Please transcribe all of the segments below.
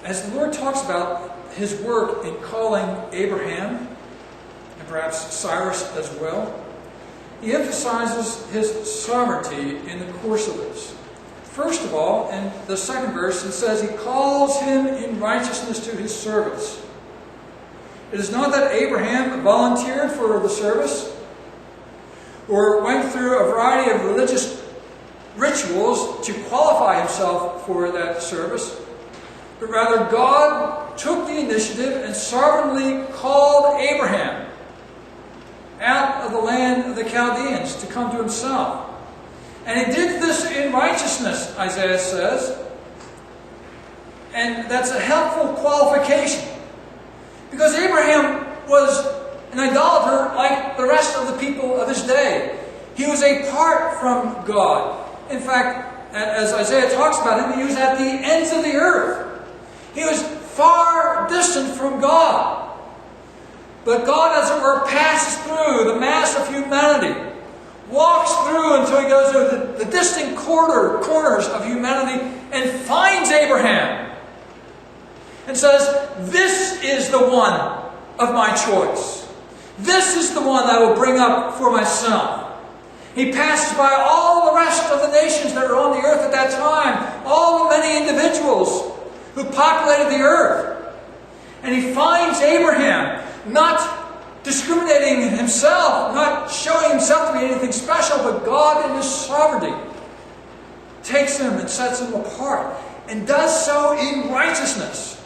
as the Lord talks about His work in calling Abraham, and perhaps Cyrus as well, He emphasizes His sovereignty in the course of this. First of all, in the second verse, it says He calls him in righteousness to His service. It is not that Abraham volunteered for the service or went through a variety of religious rituals to qualify himself for that service, but rather God took the initiative and sovereignly called Abraham out of the land of the Chaldeans to come to Himself. And He did this in righteousness, Isaiah says. And that's a helpful qualification. Because Abraham was an idolater like the rest of the people of his day. He was apart from God. In fact, as Isaiah talks about him, he was at the ends of the earth. He was far distant from God. But God, as it were, passes through the mass of humanity, walks through until He goes to the distant corners of humanity and finds Abraham and says, "This is the one of my choice. This is the one I will bring up for myself." He passes by all the rest of the nations that were on the earth at that time, all the many individuals who populated the earth. And He finds Abraham, not discriminating Himself, not showing Himself to be anything special, but God in His sovereignty takes him and sets him apart, and does so in righteousness.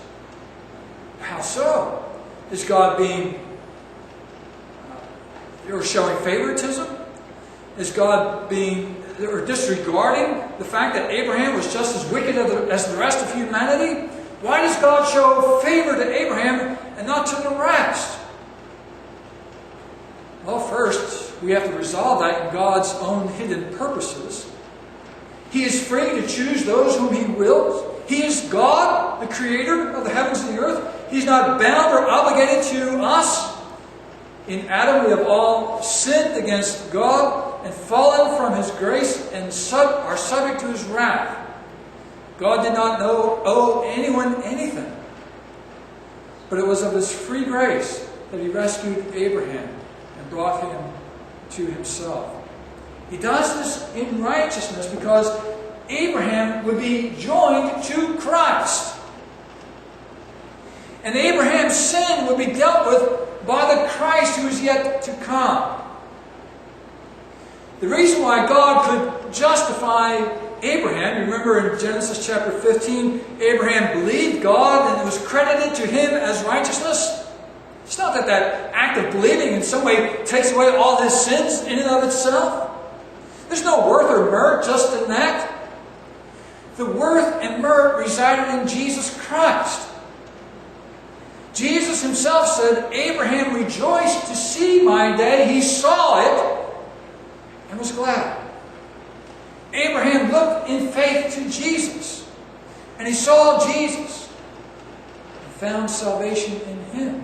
How so? Is God being or showing favoritism? Is God being or disregarding the fact that Abraham was just as wicked as the rest of humanity? Why does God show favor to Abraham and not to the rest? Well, first, we have to resolve that in God's own hidden purposes. He is free to choose those whom He wills. He is God, the Creator of the heavens and the earth. He's not bound or obligated to us. In Adam, we have all sinned against God and fallen from His grace and are subject to His wrath. God did not owe anyone anything. But it was of His free grace that He rescued Abraham and brought him to Himself. He does this in righteousness because Abraham would be joined to Christ. And Abraham's sin would be dealt with by the Christ who is yet to come. The reason why God could justify Abraham, you remember in Genesis chapter 15, Abraham believed God and it was credited to him as righteousness. It's not that that act of believing in some way takes away all his sins in and of itself. There's no worth or merit just in that. The worth and merit resided in Jesus Christ. Jesus Himself said, "Abraham rejoiced to see my day. He saw it and was glad." Abraham looked in faith to Jesus, and he saw Jesus and found salvation in Him.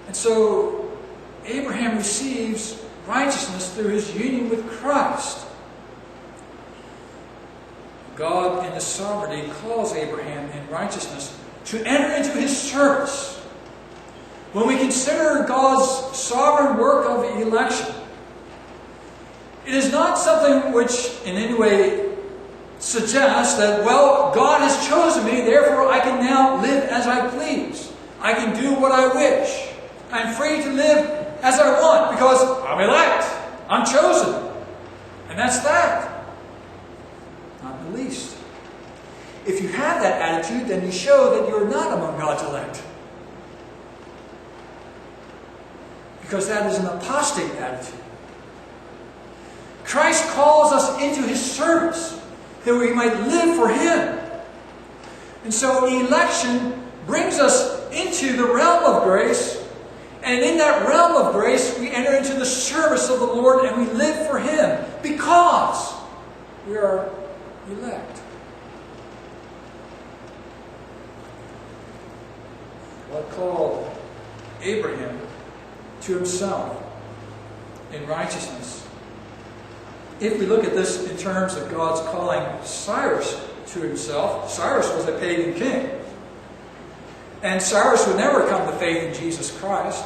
And so Abraham receives righteousness through his union with Christ. God in His sovereignty calls Abraham in righteousness to enter into His service. When we consider God's sovereign work of election, it is not something which in any way suggests that, well, God has chosen me, therefore I can now live as I please. I can do what I wish. I'm free to live as I want because I'm elect. I'm chosen. And that's that. Not in the least. If you have that attitude, then you show that you're not among God's elect. Because that is an apostate attitude. Christ calls us into His service that we might live for Him. And so election brings us into the realm of grace. And in that realm of grace, we enter into the service of the Lord and we live for Him because we are elect. God called Abraham to Himself in righteousness. If we look at this in terms of God's calling Cyrus to himself. Cyrus was a pagan king. And Cyrus would never come to faith in Jesus Christ.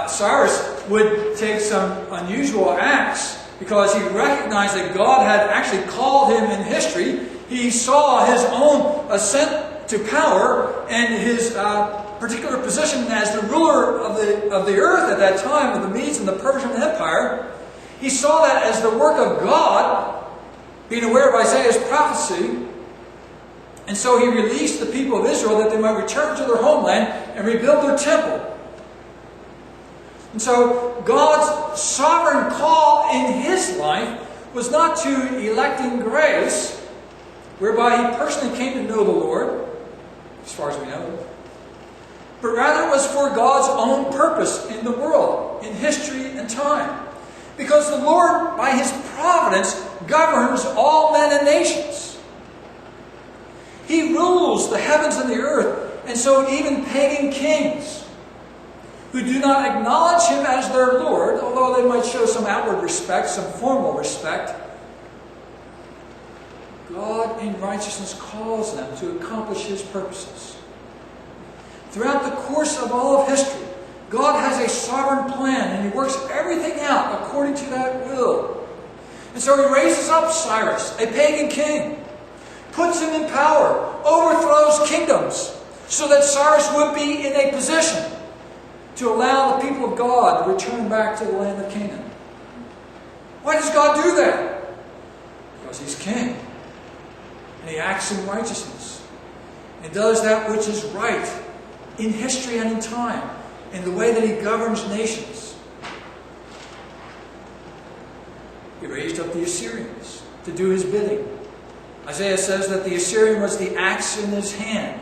Cyrus would take some unusual acts because he recognized that God had actually called him in history. He saw his own ascent to power and his particular position as the ruler of the earth at that time, of the Medes and the Persian Empire. He saw that as the work of God, being aware of Isaiah's prophecy. And so he released the people of Israel that they might return to their homeland and rebuild their temple. And so God's sovereign call in his life was not to electing grace, whereby he personally came to know the Lord, as far as we know, but rather it was for God's own purpose in the world, in history and time. Because the Lord, by his providence, governs all men and nations. He rules the heavens and the earth, and so even pagan kings who do not acknowledge him as their Lord, although they might show some outward respect, some formal respect, God in righteousness calls them to accomplish his purposes. Throughout the course of all of history, God has a sovereign plan, and he works everything out according to that will. And so he raises up Cyrus, a pagan king, puts him in power, overthrows kingdoms, so that Cyrus would be in a position to allow the people of God to return back to the land of Canaan. Why does God do that? Because he's king. And he acts in righteousness. And does that which is right in history and in time, in the way that he governs nations. He raised up the Assyrians to do his bidding. Isaiah says that the Assyrian was the axe in his hand.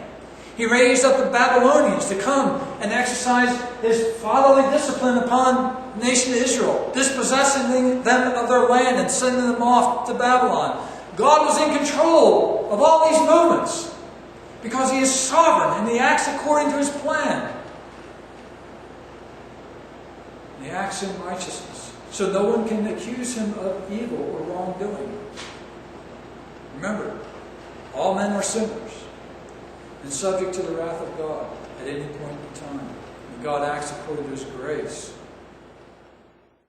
He raised up the Babylonians to come and exercise his fatherly discipline upon the nation of Israel, dispossessing them of their land and sending them off to Babylon. God was in control of all these movements because he is sovereign and he acts according to his plan. And he acts in righteousness, so no one can accuse him of evil or wrongdoing. Remember, all men are sinners and subject to the wrath of God at any point in time. And God acts according to his grace.